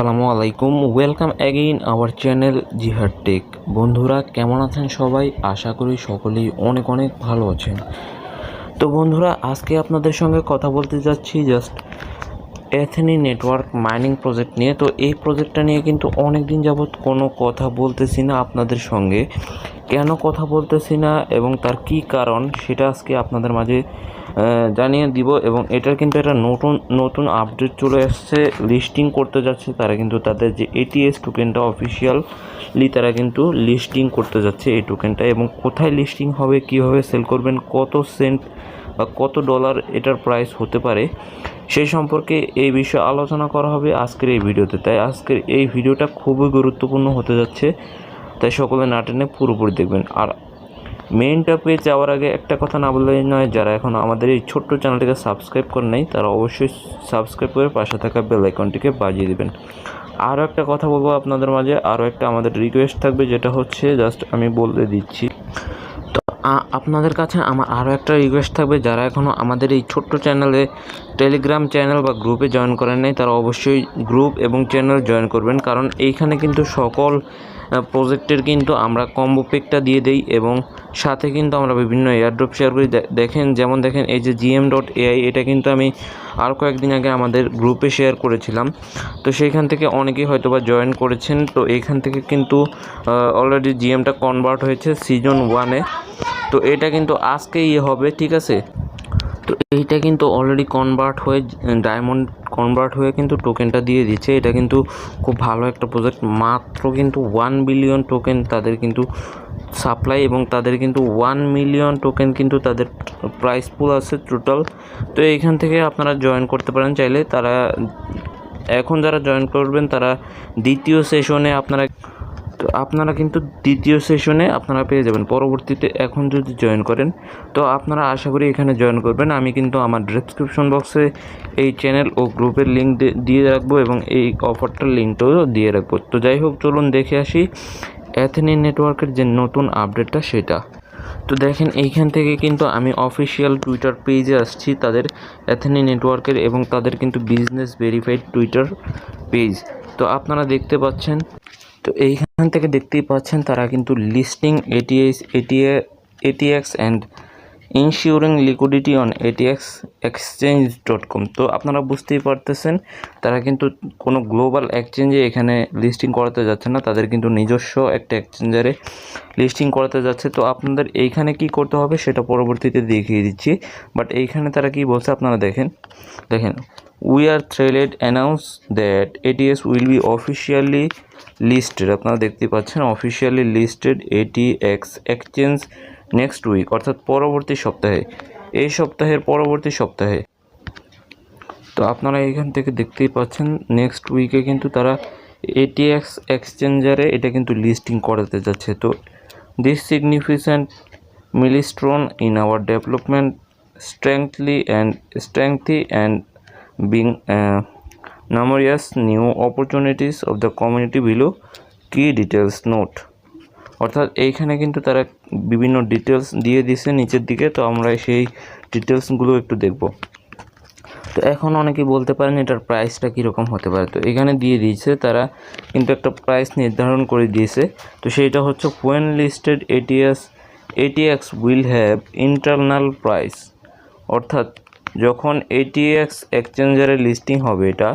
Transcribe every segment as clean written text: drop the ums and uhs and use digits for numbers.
আসসালামু আলাইকুম, welcome again our channel জিহাদ টেক। বন্ধুরা কেমন আছেন সবাই? আশা করি সকলেই অনেক অনেক ভালো আছেন। তো বন্ধুরা, আজকে আপনাদের সঙ্গে কথা বলতে যাচ্ছি জাস্ট এথেনি নেটওয়ার্ক মাইনিং প্রজেক্ট নিয়ে। তো এই প্রজেক্টটা নিয়ে কিন্তু অনেক দিন যাবৎ কোনো কথা বলতেছি না আপনাদের সঙ্গে। কেন কথা বলতেছি না এবং তার কি কারণ সেটা আজকে আপনাদের মাঝে জানিয়ে দিব। এবং এটার কিন্তু একটা নতুন আপডেট চলে আসছে, লিস্টিং করতে যাচ্ছে তারা। কিন্তু তাদের যে এটিএস টোকেনটা অফিসিয়ালি তারা কিন্তু লিস্টিং করতে যাচ্ছে এই টোকেনটা। এবং কোথায় লিস্টিং হবে, কীভাবে সেল করবেন, কত সেন্ট বা কত ডলার এটার প্রাইস হতে পারে, সেই সম্পর্কে এই বিষয়ে আলোচনা করা হবে আজকের এই ভিডিওতে। তাই আজকের এই ভিডিওটা খুবই গুরুত্বপূর্ণ হতে যাচ্ছে, তাই সকলে না টেনে পুরোপুরি দেখবেন। আর মেইন টপিকে যাওয়ার আগে একটা কথা না বললেই নয়, যারা এখন আমাদের এই ছোট্ট চ্যানেলটিকে সাবস্ক্রাইব করে নাই তারা অবশ্যই সাবস্ক্রাইব করে পাশে থাকা বেল আইকনটিকে বাজিয়ে দেবেন। আরও একটা কথা বলবো আপনাদের মাঝে, আরও একটা আমাদের রিকোয়েস্ট থাকবে, যেটা হচ্ছে জাস্ট আমি বলে দিচ্ছি। তো আপনাদের কাছে আমার আরও একটা রিকোয়েস্ট থাকবে, যারা এখনও আমাদের এই ছোট্ট চ্যানেলে টেলিগ্রাম চ্যানেল বা গ্রুপে জয়েন করেন নাই তারা অবশ্যই গ্রুপ এবং চ্যানেল জয়েন করবেন। কারণ এইখানে কিন্তু সকল প্রজেক্টের কিন্তু আমরা কম্বো পেকটা দিয়ে দেই এবং সাথে কিন্তু আমরা বিভিন্ন এয়ারড্রপ শেয়ার করি। যেমন দেখেন এই যে gm.ai, এটা কিন্তু আমি আর কয়েকদিন আগে আমাদের গ্রুপে শেয়ার করেছিলাম। তো সেইখান থেকে অনেকেই হয়তো বা জয়েন করেছেন। তো এইখান থেকে কিন্তু অলরেডি জিএমটা কনভার্ট হয়েছে সিজন 1-এ। তো এটা কিন্তু আজকেই হবে, ঠিক আছে। তো এইটা কিন্তু অলরেডি কনভার্ট হয়ে ডায়মন্ড কনভার্ট হয়ে কিন্তু টোকেনটা দিয়ে দিচ্ছে। এটা কিন্তু খুব ভালো একটা প্রজেক্ট। মাত্র কিন্তু 1 বিলিয়ন টোকেন তাদের কিন্তু সাপ্লাই, এবং তাদের কিন্তু 1 মিলিয়ন টোকেন কিন্তু তাদের প্রাইস পুল আছে টোটাল। তো এইখান থেকে আপনারা জয়েন করতে পারেন চাইলে। তারা এখন যারা জয়েন করবেন তারা দ্বিতীয় সেশনে আপনারা কিন্তু দ্বিতীয় সেশনে আপনারা পেয়ে যাবেন। পরবর্তীতে এখন যদি জয়েন করেন তো আপনারা আশা করি এখানে জয়েন করবেন। আমি কিন্তু আমার ডেসক্রিপশন বক্সে এই চ্যানেল ও গ্রুপের লিঙ্ক দিয়ে রাখবো এবং এই অফারটার লিঙ্কটাও দিয়ে রাখবো। তো যাই হোক, চলুন দেখে আসি এথেনি নেটওয়ার্কের যে নতুন আপডেটটা সেটা। তো দেখেন এইখান থেকে কিন্তু আমি অফিসিয়াল টুইটার পেজে আসছি তাদের এথেনি নেটওয়ার্কের, এবং তাদের কিন্তু বিজনেস ভেরিফাইড টুইটার পেজ। তো আপনারা দেখতে পাচ্ছেন, তো এইখান থেকে দেখতেই পাচ্ছেন তারা কিন্তু listing ATX and ensuring liquidity on ATXexchange.com। তো আপনারা বুঝতেই পারতেছেন তারা কিন্তু কোনো গ্লোবাল এক্সচেঞ্জে এখানে লিস্টিং করাতে যাচ্ছে না, তাদের কিন্তু নিজস্ব একটা এক্সচেঞ্জারে লিস্টিং করাতে যাচ্ছে। তো আপনাদের এইখানে কি করতে হবে সেটা পরবর্তীতে দেখিয়ে দিচ্ছি। বাট এইখানে তারা কি বলছে আপনারা দেখেন। We are thrilled announce that ATS will be officially listed. আপনারা দেখতে পাচ্ছেন officially listed ATX exchange next week, অর্থাৎ পরবর্তী সপ্তাহে, এই সপ্তাহের পরবর্তী সপ্তাহে। তো আপনারা এখান থেকে দেখতেই পাচ্ছেন নেক্সট উইকে কিন্তু তারা ATX এক্সচেঞ্জারে এটা কিন্তু লিস্টিং করাতে যাচ্ছে। তো this significant milestone in our development strengthy and being numerous new opportunities of the community below key details note। অর্থাৎ এইখানে কিন্তু তারা বিভিন্ন ডিটেলস দিয়ে দিছে নিচের দিকে। তো আমরা সেই ডিটেলসগুলো একটু দেখব। তো এখন অনেকেই বলতে পারেন এটার প্রাইসটা কীরকম হতে পারে। তো এখানে দিয়ে দিয়েছে তারা কিন্তু একটা প্রাইস নির্ধারণ করে দিয়েছে। তো সেইটা হচ্ছে when listed ATX will have internal price। অর্থাৎ যখন ATX এক্সচেঞ্জারে লিস্টিং হবে এটা,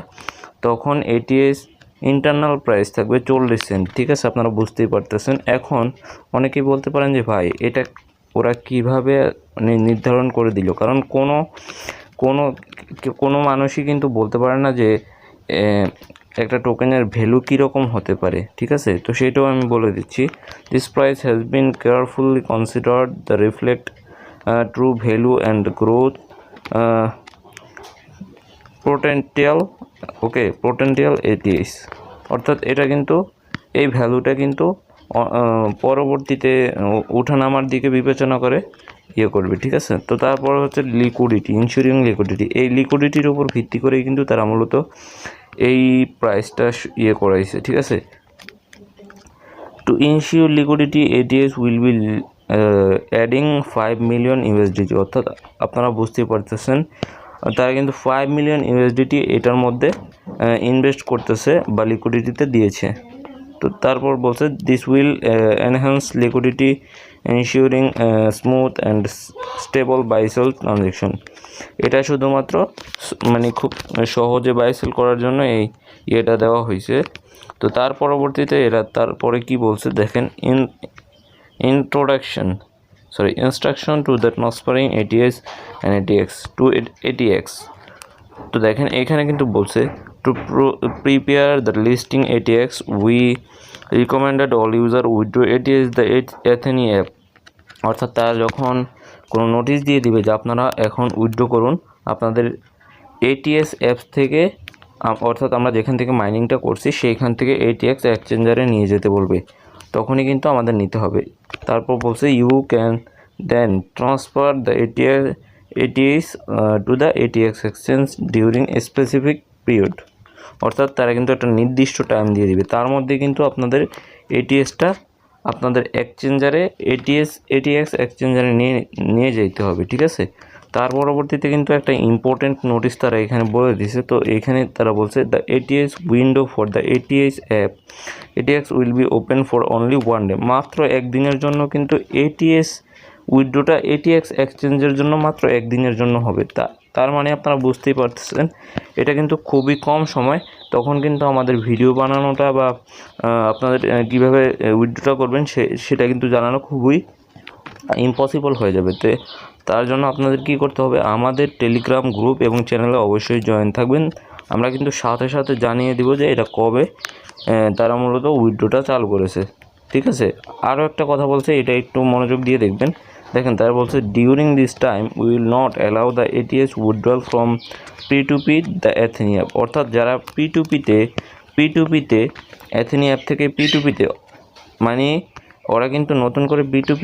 তখন ATX ইন্টারনাল প্রাইস থাকবে 40 সেন্ট, ঠিক আছে। আপনারা বুঝতেই পারতেছেন। এখন অনেকেই বলতে পারেন যে ভাই এটা ওরা কীভাবে নির্ধারণ করে দিল, কারণ কোনো মানুষই কিন্তু বলতে পারে না যে একটা টোকেনের ভ্যালু কীরকম হতে পারে, ঠিক আছে। তো সেইটাও আমি বলে দিচ্ছি। This price has been carefully considered the reflect true value and growth potential ATX। অর্থাৎ এটা কিন্তু এই ভ্যালুটা কিন্তু পরবর্তীতে ওঠানামার দিকে বিবেচনা করে করবে, ঠিক আছে। তো তারপর হচ্ছে লিকুইডিটি, ইনশিওরিং লিকুইডিটি। এই লিকুইডিটির উপর ভিত্তি করেই কিন্তু তারা মূলত এই প্রাইসটা করাইছে, ঠিক আছে। To ensure liquidity ATX will be adding 5 million USDT। অর্থাৎ আপনারা বুঝতেই পারতেছেন তারা কিন্তু 5 মিলিয়ন ইউএসডিটি এটার মধ্যে ইনভেস্ট করতেছে বা লিকুইডিটিতে দিয়েছে। তো তারপর বলছে this will enhance liquidity ensuring smooth and stable buy sell transaction. এটা শুধুমাত্র মানে খুব সহজে বাই সেল করার জন্য এই ইয়েটা দেওয়া হয়েছে। তো তার পরবর্তীতে এরা তারপরে কি বলছে দেখেন, instruction to the transferring ATS and ATX to ATX। তো দেখেন এখানে কিন্তু বলছে to prepare the listing ATX we recommended all user withdraw ATS the Athene app। অর্থাৎ তারা যখন কোনো নোটিশ দিয়ে দিবে যে আপনারা এখন উইথড্র করুন আপনাদের ATS অ্যাপস থেকে, অর্থাৎ আমরা যেখান থেকে মাইনিংটা করছি সেইখান থেকে ATX এক্সচেঞ্জারে নিয়ে যেতে বলবে, তখনই কিন্তু আমাদের নিতে হবে। তারপর বলছে you can then transfer the ATS to the ATX exchange during a specific period. অর্থাৎ তারা কিন্তু একটা নির্দিষ্ট টাইম দিয়ে দিবে, তার মধ্যে কিন্তু আপনাদের ATSটা আপনাদের এক্সচেঞ্জারে ATX এক্সচেঞ্জারে নিয়ে যেতে হবে, ঠিক আছে। তার পরবর্তীতে কিন্তু একটা ইম্পর্টেন্ট নোটিশ তারা এখানে বলে দিয়েছে। তো এখানে তারা বলছে the ATS window for the ATX app ATX will be open for only 1 day. মাত্র একদিনের জন্য কিন্তু ATS উইথড্রোটা ATX এক্সচেঞ্জের জন্য মাত্র একদিনের জন্য হবে। তার মানে আপনারা বুঝতেই পারতেছেন এটা কিন্তু খুবই কম সময়। তখন কিন্তু আমাদের ভিডিও বানানোটা বা আপনাদের কীভাবে উইথড্রোটা করবেন সেটা কিন্তু জানানো খুবই ইম্পসিবল হয়ে যাবে। তো তার জন্য আপনাদের কি করতে হবে, আমাদের টেলিগ্রাম গ্রুপ এবং চ্যানেলে অবশ্যই জয়েন থাকবেন। আমরা কিন্তু সাথে সাথে জানিয়ে দিব যে এটা কবে তারা মূলত উইথড্রোটা চালু করেছে, ঠিক আছে। আরও একটা কথা বলছে, এটা একটু মনোযোগ দিয়ে দেখবেন। দেখেন তারা বলছে during this time will not allow the ATS withdrawal from P2P the Athene app. অর্থাৎ যারা P2P-তে Athene অ্যাপ থেকে P2P-তে, মানে ওরা কিন্তু নতুন করে P2P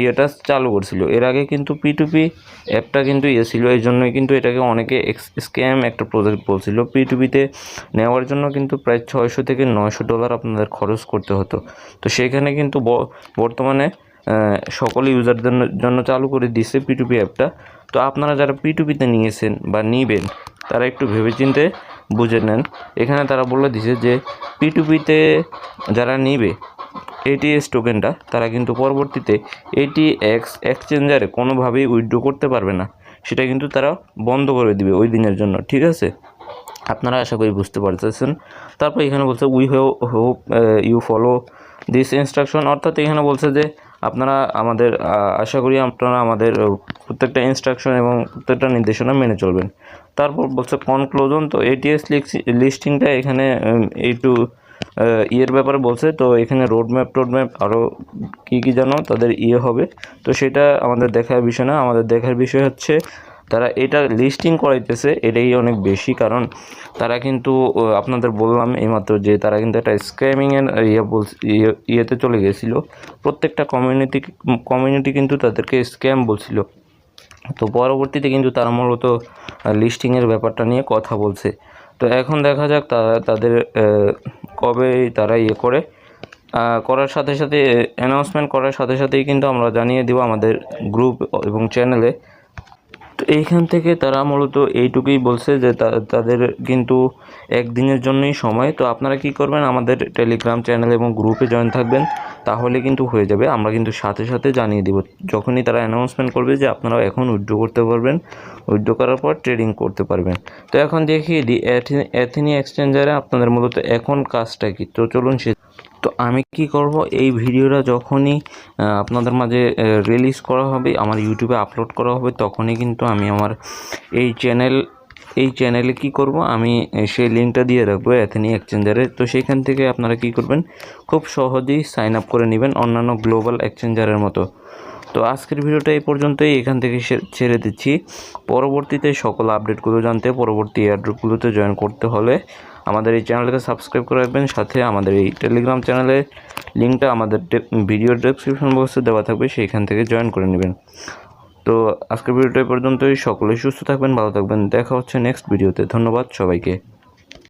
এটা চালু করছিল। এর আগে কিন্তু P2P অ্যাপটা কিন্তু ছিল, এই জন্যই কিন্তু এটাকে অনেকে স্ক্যাম একটা প্রজেক্ট বলছিল। P2P-তে নেওয়ার জন্য কিন্তু প্রায় $600 থেকে $900 আপনাদের খরচ করতে হতো। তো সেখানে কিন্তু বর্তমানে সকল ইউজারদের জন্য চালু করে দিচ্ছে P2P অ্যাপটা। তো আপনারা যারা P2P-তে নিয়েছেন বা নিবেন তারা একটু ভেবেচিন্তে বুঝে নেন। এখানে তারা বলে দিছে যে P2P-তে যারা নিবে ATS টোকেনটা তারা কিন্তু পরবর্তীতে ATX এক্সচেঞ্জারে কোনোভাবেই উইথড্র করতে পারবে না, সেটা কিন্তু তারা বন্ধ করে দিবে ওই দিনের জন্য, ঠিক আছে। আপনারা আশা করি বুঝতে পারতেছেন। তারপর এখানে বলছে we hope you follow this instruction. অর্থাৎ এখানে বলছে যে আপনারা আশা করি আপনারা আমাদের প্রত্যেকটা ইনস্ট্রাকশন এবং প্রত্যেকটা নির্দেশনা মেনে চলবেন। তারপর বলছে কনক্লুশন। তো ATS লিস্টিংটা এখানে একটু ইয়ের ব্যাপারে বলছে। তো এখানে রোডম্যাপ আরও কী যেন তাদের হবে। তো সেটা আমাদের দেখার বিষয় না, আমাদের দেখার বিষয় হচ্ছে তারা এটা লিস্টিং করাইতেছে, এটাই অনেক বেশি। কারণ তারা কিন্তু আপনাদের বললাম এইমাত্র যে তারা কিন্তু একটা স্ক্যামিংয়ের ইয়েতে চলে গেছিলো। প্রত্যেকটা কমিউনিটি কিন্তু তাদেরকে স্ক্যাম বলছিল। তো পরবর্তীতে কিন্তু তারা মূলত লিস্টিংয়ের ব্যাপারটা নিয়ে কথা বলছে। তো এখন দেখা যাক তাদের কবে তারা করার সাথে সাথে অ্যানাউন্সমেন্ট করার সাথে সাথেই কিন্তু আমরা জানিয়ে দেব আমাদের গ্রুপ এবং চ্যানেলে। তো এইখান থেকে তারা মূলত এইটুকুই বলছে যে তাদের কিন্তু একদিনের জন্যই সময়। তো আপনারা কি করবেন, আমাদের টেলিগ্রাম চ্যানেল এবং গ্রুপে জয়েন থাকবেন, তাহলে কিন্তু হয়ে যাবে। আমরা কিন্তু সাথে সাথে জানিয়ে দেব যখনই তারা অ্যানাউন্সমেন্ট করবে যে আপনারা এখন উইথড্র করতে পারবেন, উইথড্র করার পর ট্রেডিং করতে পারবেন। তো এখন দেখিয়ে দিই অ্যাথেনি এক্সচেঞ্জারে আপনাদের মূলত এখন কাজটা কি। তো চলুন তো আমি কি করব, এই ভিডিওটা যখনই আপনাদের মাঝে রিলিজ করা হবে, আমার ইউটিউবে আপলোড করা হবে, তখনই কিন্তু আমি আমার এই চ্যানেলে কি করব, আমি সেই লিঙ্কটা দিয়ে রাখবো অ্যাথেনি এক্সচেঞ্জারে। তো সেখান থেকে আপনারা কি করবেন, খুব সহজেই সাইন আপ করে নেবেন অন্যান্য গ্লোবাল এক্সচেঞ্জারের মতো। তো আজকের ভিডিওটা এই পর্যন্তই, এখান থেকে ছেড়ে দিচ্ছি। পরবর্তীতে সকল আপডেটগুলো জানতে পরবর্তী এয়ারড্রপগুলোতে জয়েন করতে হলে আমাদের এই চ্যানেলটাকে সাবস্ক্রাইব করে রাখবেন। সাথে আমাদের এই টেলিগ্রাম চ্যানেলের লিঙ্কটা আমাদের ভিডিওর ডেসক্রিপশন বক্সে দেওয়া থাকবে, সেইখান থেকে জয়েন করে নেবেন। তো আজকের ভিডিওটা এই পর্যন্তই, সকলেই সুস্থ থাকবেন, ভালো থাকবেন, দেখা হচ্ছে নেক্সট ভিডিওতে। ধন্যবাদ সবাইকে।